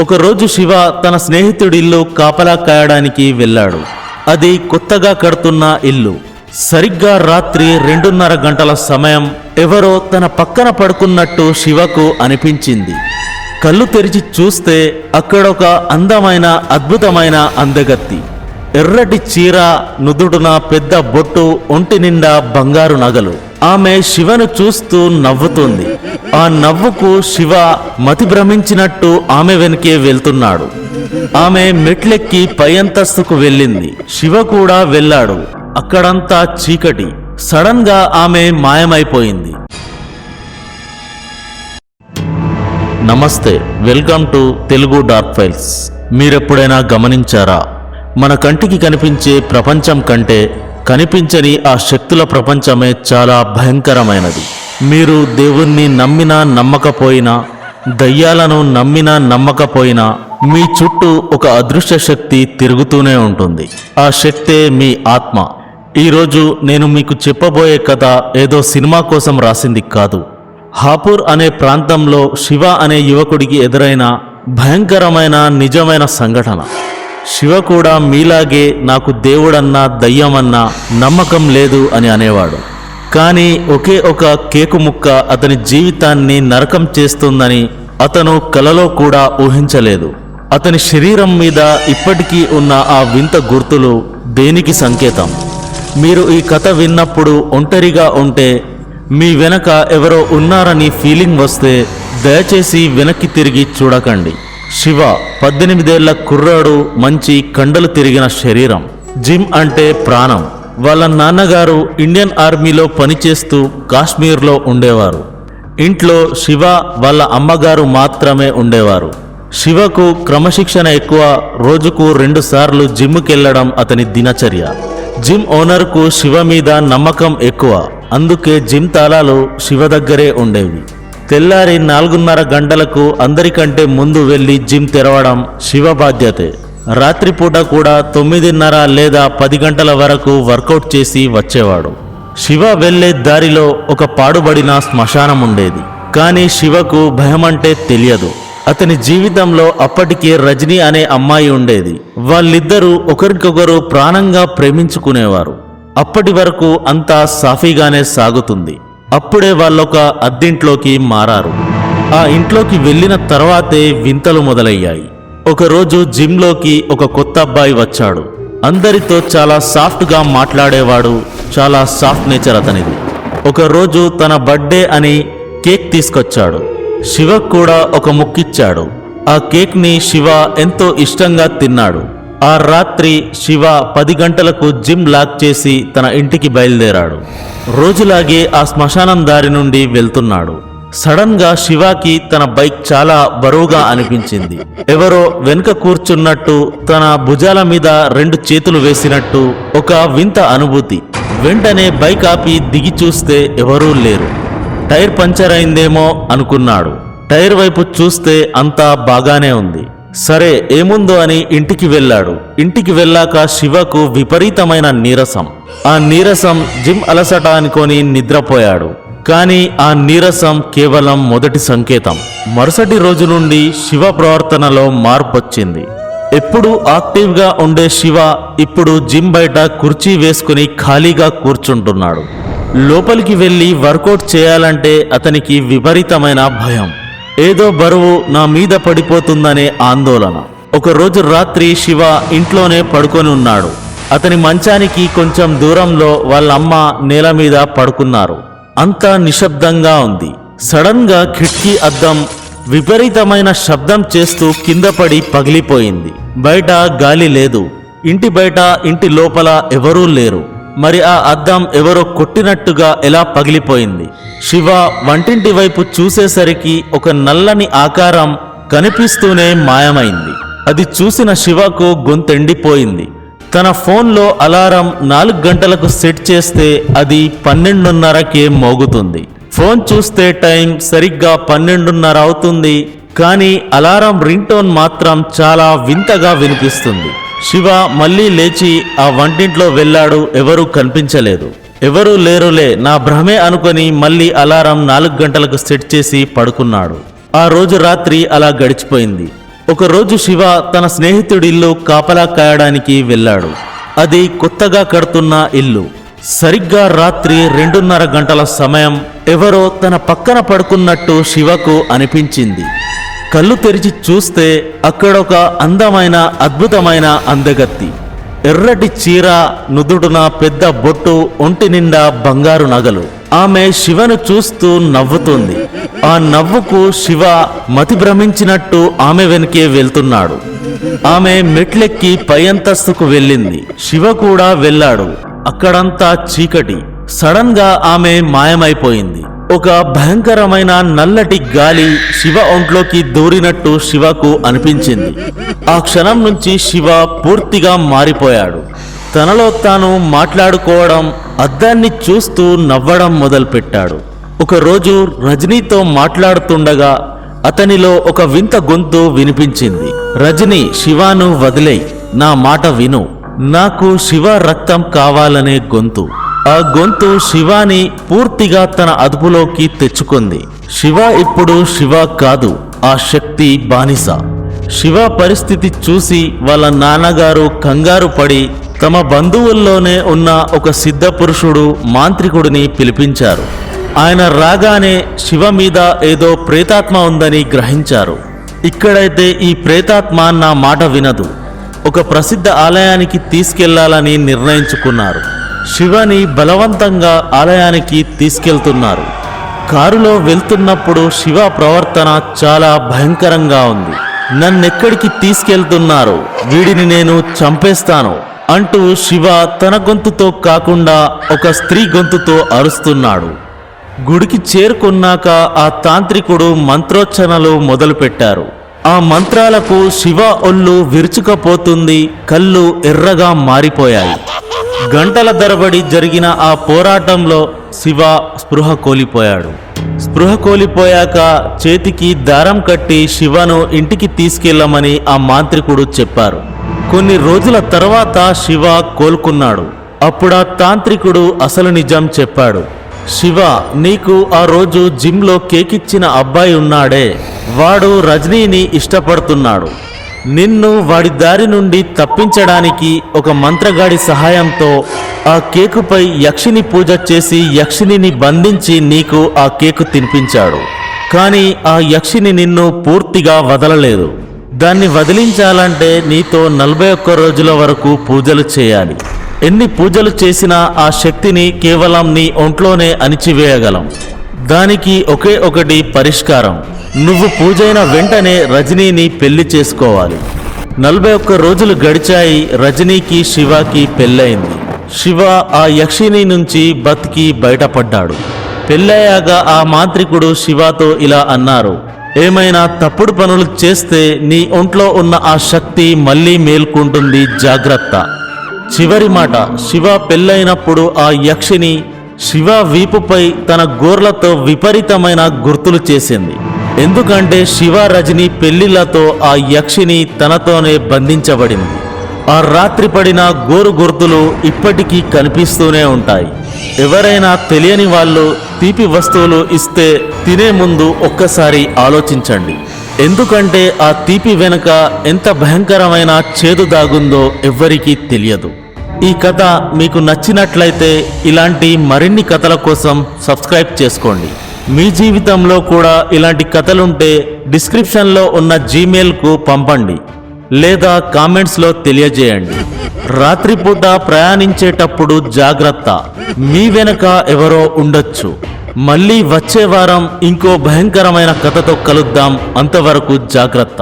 ఒకరోజు శివ తన స్నేహితుడిల్లు కాపలా కాయడానికి వెళ్ళాడు. అది కొత్తగా కడుతున్న ఇల్లు. సరిగ్గా రాత్రి 2:30 గంటల సమయం. ఎవరో తన పక్కన పడుకున్నట్టు శివకు అనిపించింది. కళ్ళు తెరిచి చూస్తే అక్కడొక అందమైన అద్భుతమైన అందగత్తి. ఎర్రటి చీర, నుదుడున పెద్ద బొట్టు, ఒంటి నిండా బంగారు నగలు. ఆమె శివను చూస్తూ నవ్వుతుంది. ఆ నవ్వుకు శివ మతి భ్రమించినట్టు ఆమె వెనకే వెళ్తున్నాడు. ఆమె మెట్లెక్కి పై అంతస్తుకు వెళ్ళింది. శివ కూడా వెళ్ళాడు. అక్కడంతా చీకటి. సడన్ గా ఆమె మాయమైపోయింది. నమస్తే, welcome to Telugu dark files. మీరెప్పుడైనా గమనించారా, మన కంటికి కనిపించే ప్రపంచం కంటే కనిపించని ఆ శక్తుల ప్రపంచమే చాలా భయంకరమైనది. మీరు దేవుణ్ణి నమ్మినా నమ్మకపోయినా, దయ్యాలను నమ్మినా నమ్మకపోయినా, మీ చుట్టూ ఒక అదృశ్య శక్తి తిరుగుతూనే ఉంటుంది. ఆ శక్తే మీ ఆత్మ. ఈరోజు నేను మీకు చెప్పబోయే కథ ఏదో సినిమా కోసం రాసింది కాదు. హాపూర్ అనే ప్రాంతంలో శివ అనే యువకుడికి ఎదురైన భయంకరమైన నిజమైన సంఘటన. శివ కూడా మీలాగే నాకు దేవుడన్నా దయ్యమన్నా నమ్మకం లేదు అని అనేవాడు. కానీ ఒకే ఒక కేకు ముక్క అతని జీవితాన్ని నరకం చేస్తుందని అతను కలలో కూడా ఊహించలేదు. అతని శరీరం మీద ఇప్పటికీ ఉన్న ఆ వింత గుర్తులు దేనికి సంకేతం? మీరు ఈ కథ విన్నప్పుడు ఒంటరిగా ఉంటే, మీ వెనక ఎవరో ఉన్నారని ఫీలింగ్ వస్తే దయచేసి వెనక్కి తిరిగి చూడకండి. శివ 18 ఏళ్ల కుర్రాడు, మంచి కండలు తిరిగిన శరీరం. జిమ్ అంటే ప్రాణం. వాళ్ళ నాన్నగారు ఇండియన్ ఆర్మీలో పనిచేస్తూ కాశ్మీర్లో ఉండేవారు. ఇంట్లో శివ వాళ్ళ అమ్మగారు మాత్రమే ఉండేవారు. శివకు క్రమశిక్షణ ఎక్కువ. రోజుకు 2 సార్లు జిమ్కెళ్లడం అతని దినచర్య. జిమ్ ఓనర్కు శివ మీద నమ్మకం ఎక్కువ. అందుకే జిమ్ తాళాలు శివ దగ్గరే ఉండేవి. తెల్లారి 4:30 గంటలకు అందరికంటే ముందు వెళ్ళి జిమ్ తెరవడం శివ బాధ్యతే. రాత్రిపూట కూడా 9:30 లేదా 10 గంటల వరకు వర్కౌట్ చేసి వచ్చేవాడు. శివ వెళ్లే దారిలో ఒక పాడుబడిన శ్మశానం ఉండేది. కానీ శివకు భయమంటే తెలియదు. అతని జీవితంలో అప్పటికే రజని అనే అమ్మాయి ఉండేది. వాళ్ళిద్దరూ ఒకరికొకరు ప్రాణంగా ప్రేమించుకునేవారు. అప్పటి వరకు అంతా సాఫీగానే సాగుతుంది. అప్పుడే వాళ్ళొక అద్దెంట్లోకి మారారు. ఆ ఇంట్లోకి వెళ్ళిన తర్వాతే వింతలు మొదలయ్యాయి. ఒకరోజు జిమ్లోకి ఒక కొత్త అబ్బాయి వచ్చాడు. అందరితో చాలా సాఫ్ట్గా మాట్లాడేవాడు. చాలా సాఫ్ట్ నేచర్ అతనిది. ఒకరోజు తన బర్త్డే అని కేక్ తీసుకొచ్చాడు. శివకు కూడా ఒక ముక్కిచ్చాడు. ఆ కేక్ని శివ ఎంతో ఇష్టంగా తిన్నాడు. ఆ రాత్రి శివ 10 గంటలకు జిమ్ లాక్ చేసి తన ఇంటికి బయలుదేరాడు. రోజులాగే ఆ శ్మశానం దారి నుండి వెళ్తున్నాడు. సడన్ గా శివకి తన బైక్ చాలా బరువుగా అనిపించింది. ఎవరో వెనుక కూర్చున్నట్టు, తన భుజాల మీద 2 చేతులు వేసినట్టు ఒక వింత అనుభూతి. వెంటనే బైక్ ఆపి దిగి చూస్తే ఎవరూ లేరు. టైర్ పంచర్ అయిందేమో అనుకున్నాడు. టైర్ వైపు చూస్తే అంతా బాగానే ఉంది. సరే ఏముందో అని ఇంటికి వెళ్ళాడు. ఇంటికి వెళ్ళాక శివకు విపరీతమైన నీరసం. ఆ నీరసం జిమ్ అలసట అనుకొని నిద్రపోయాడు. కానీ ఆ నీరసం కేవలం మొదటి సంకేతం. మరుసటి రోజు నుండి శివ ప్రవర్తనలో మార్పు వచ్చింది. ఎప్పుడు యాక్టివ్గా ఉండే శివ ఇప్పుడు జిమ్ బయట కుర్చీ వేసుకుని ఖాళీగా కూర్చుంటున్నాడు. లోపలికి వెళ్ళి వర్కౌట్ చేయాలంటే అతనికి విపరీతమైన భయం. ఏదో బరువు నా మీద పడిపోతుందనే ఆందోళన. ఒకరోజు రాత్రి శివ ఇంట్లోనే పడుకొని ఉన్నాడు. అతని మంచానికి కొంచెం దూరంలో వాళ్ళ అమ్మ నేల మీద పడుకున్నారు. అంతా నిశ్శబ్దంగా ఉంది. సడన్ గా కిటికీ అద్దం విపరీతమైన శబ్దం చేస్తూ కింద పడి పగిలిపోయింది. బయట గాలి లేదు. ఇంటి బయట, ఇంటి లోపల ఎవరూ లేరు. మరి ఆ అద్దం ఎవరో కొట్టినట్టుగా ఎలా పగిలిపోయింది? శివ వంటింటి వైపు చూసేసరికి ఒక నల్లని ఆకారం కనిపిస్తూనే మాయమైంది. అది చూసిన శివకు గొంతెండిపోయింది. తన ఫోన్లో అలారం 4 గంటలకు సెట్ చేస్తే అది 12:30కే మోగుతుంది. ఫోన్ చూస్తే టైం సరిగ్గా 12:30 అవుతుంది. కానీ అలారం రింగ్ టోన్ మాత్రం చాలా వింతగా వినిపిస్తుంది. శివ మళ్ళీ లేచి ఆ వంటింట్లో వెళ్ళాడు. ఎవరూ కనిపించలేదు. ఎవరూ లేరులే, నా భ్రమే అనుకొని మళ్ళీ అలారం 4 గంటలకు సెట్ చేసి పడుకున్నాడు. ఆ రోజు రాత్రి అలా గడిచిపోయింది. ఒకరోజు శివ తన స్నేహితుడిల్లు కాపలా కాయడానికి వెళ్ళాడు. అది కొత్తగా కడుతున్న ఇల్లు. సరిగ్గా రాత్రి 2:30 గంటల సమయం. ఎవరో తన పక్కన పడుకున్నట్టు శివకు అనిపించింది. కళ్ళు తెరిచి చూస్తే అక్కడొక అందమైన అద్భుతమైన అందగత్తి. ఎర్రటి చీర, నుదుడున పెద్ద బొట్టు, ఒంటి నిండా బంగారు నగలు. ఆమె శివను చూస్తూ నవ్వుతుంది. ఆ నవ్వుకు శివ మతి భ్రమించినట్టు ఆమె వెనకే వెళ్తున్నాడు. ఆమె మెట్లెక్కి పై అంతస్తుకు వెళ్ళింది. శివ కూడా వెళ్ళాడు. అక్కడంతా చీకటి. సడన్ గా ఆమె మాయమైపోయింది. ఒక భయంకరమైన నల్లటి గాలి శివ ఒంట్లోకి దూరినట్టు శివకు అనిపించింది. ఆ క్షణం నుంచి శివ పూర్తిగా మారిపోయాడు. తనలో తాను మాట్లాడుకోవడం, అద్దాన్ని చూస్తూ నవ్వడం మొదలుపెట్టాడు. ఒకరోజు రజనీతో మాట్లాడుతుండగా అతనిలో ఒక వింత గొంతు వినిపించింది. రజనీ, శివాను వదిలేయ్, నా మాట విను. నాకు శివ రక్తం కావాలనే గొంతు. ఆ గొంతు శివాని పూర్తిగా తన అదుపులోకి తెచ్చుకుంది. శివ ఇప్పుడు శివ కాదు, ఆ శక్తి బానిస. శివ పరిస్థితి చూసి వాళ్ళ నాన్నగారు కంగారు పడి తమ బంధువుల్లోనే ఉన్న ఒక సిద్ధ పురుషుడు, మాంత్రికుడిని పిలిపించారు. ఆయన రాగానే శివ మీద ఏదో ప్రేతాత్మ ఉందని గ్రహించారు. ఇక్కడైతే ఈ ప్రేతాత్మ నా మాట వినదు. ఒక ప్రసిద్ధ ఆలయానికి తీసుకెళ్లాలని నిర్ణయించుకున్నారు. శివని బలవంతంగా ఆలయానికి తీసుకెళ్తున్నారు. కారులో వెళ్తున్నప్పుడు శివ ప్రవర్తన చాలా భయంకరంగా ఉంది. నన్నెక్కడికి తీసుకెళ్తున్నారు? వీడిని నేను చంపేస్తాను అంటూ శివ తన గొంతుతో కాకుండా ఒక స్త్రీ గొంతుతో అరుస్తున్నాడు. గుడికి చేరుకున్నాక ఆ తాంత్రికుడు మంత్రోచ్చరణలు మొదలుపెట్టారు. ఆ మంత్రాలకు శివ ఒళ్ళు విరుచుకపోతుంది. కళ్ళు ఎర్రగా మారిపోయాయి. గంటల తరబడి జరిగిన ఆ పోరాటంలో శివ స్పృహ కోల్పోయాడు. స్పృహ కోల్పోయాక చేతికి దారం కట్టి శివను ఇంటికి తీసుకెళ్లమని ఆ మాంత్రికుడు చెప్పారు. కొన్ని రోజుల తర్వాత శివ కోలుకున్నాడు. అప్పుడు ఆ తాంత్రికుడు అసలు నిజం చెప్పాడు. శివ, నీకు ఆ రోజు జిమ్లో కేకిచ్చిన అబ్బాయి ఉన్నాడే, వాడు రజనీని ఇష్టపడుతున్నాడు. నిన్ను వాడి దారి నుండి తప్పించడానికి ఒక మంత్రగాడి సహాయంతో ఆ కేకుపై యక్షిని పూజ చేసి యక్షినిని బంధించి నీకు ఆ కేకు తినిపించాడు. కానీ ఆ యక్షిని నిన్ను పూర్తిగా వదలలేదు. దాన్ని వదిలించాలంటే నీతో 41 రోజుల వరకు పూజలు చేయాలి. ఎన్ని పూజలు చేసినా ఆ శక్తిని కేవలం నీ ఒంట్లోనే అణిచివేయగలం. దానికి ఒకే ఒకటి పరిష్కారం. నువ్వు పూజైన వెంటనే రజనీని పెళ్లి చేసుకోవాలి. 41 రోజులు గడిచాయి. రజనీకి శివకి పెళ్ళయింది. శివ ఆ యక్షిని నుంచి బతికి బయటపడ్డాడు. పెళ్ళయ్యాక ఆ మాంత్రికుడు శివతో ఇలా అన్నారు. ఏమైనా తప్పుడు పనులు చేస్తే నీ ఒంట్లో ఉన్న ఆ శక్తి మళ్ళీ మేల్కుంటుంది, జాగ్రత్త. చివరి మాట. శివ పెళ్ళైనప్పుడు ఆ యక్షిని శివ వీపుపై తన గోర్లతో విపరీతమైన గుర్తులు చేసింది. ఎందుకంటే శివ రజని పెళ్లిళ్లతో ఆ యక్షిని తనతోనే బంధించబడింది. ఆ రాత్రి పడిన గోరు గుర్తులు ఇప్పటికీ కనిపిస్తూనే ఉంటాయి. ఎవరైనా తెలియని వాళ్ళు తీపి వస్తువులు ఇస్తే తినే ముందు ఒక్కసారి ఆలోచించండి. ఎందుకంటే ఆ తీపి వెనుక ఎంత భయంకరమైన చేదు దాగుందో ఎవ్వరికీ తెలియదు. ఈ కథ మీకు నచ్చినట్లయితే ఇలాంటి మరిన్ని కథల కోసం సబ్స్క్రైబ్ చేసుకోండి. మీ జీవితంలో కూడా ఇలాంటి కథలుంటే డిస్క్రిప్షన్లో ఉన్న జీమెయిల్కు పంపండి లేదా కామెంట్స్లో తెలియజేయండి. రాత్రిపూట ప్రయాణించేటప్పుడు జాగ్రత్త. మీ వెనక ఎవరో ఉండొచ్చు. మళ్ళీ వచ్చే వారం ఇంకో భయంకరమైన కథతో కలుద్దాం. అంతవరకు జాగ్రత్త.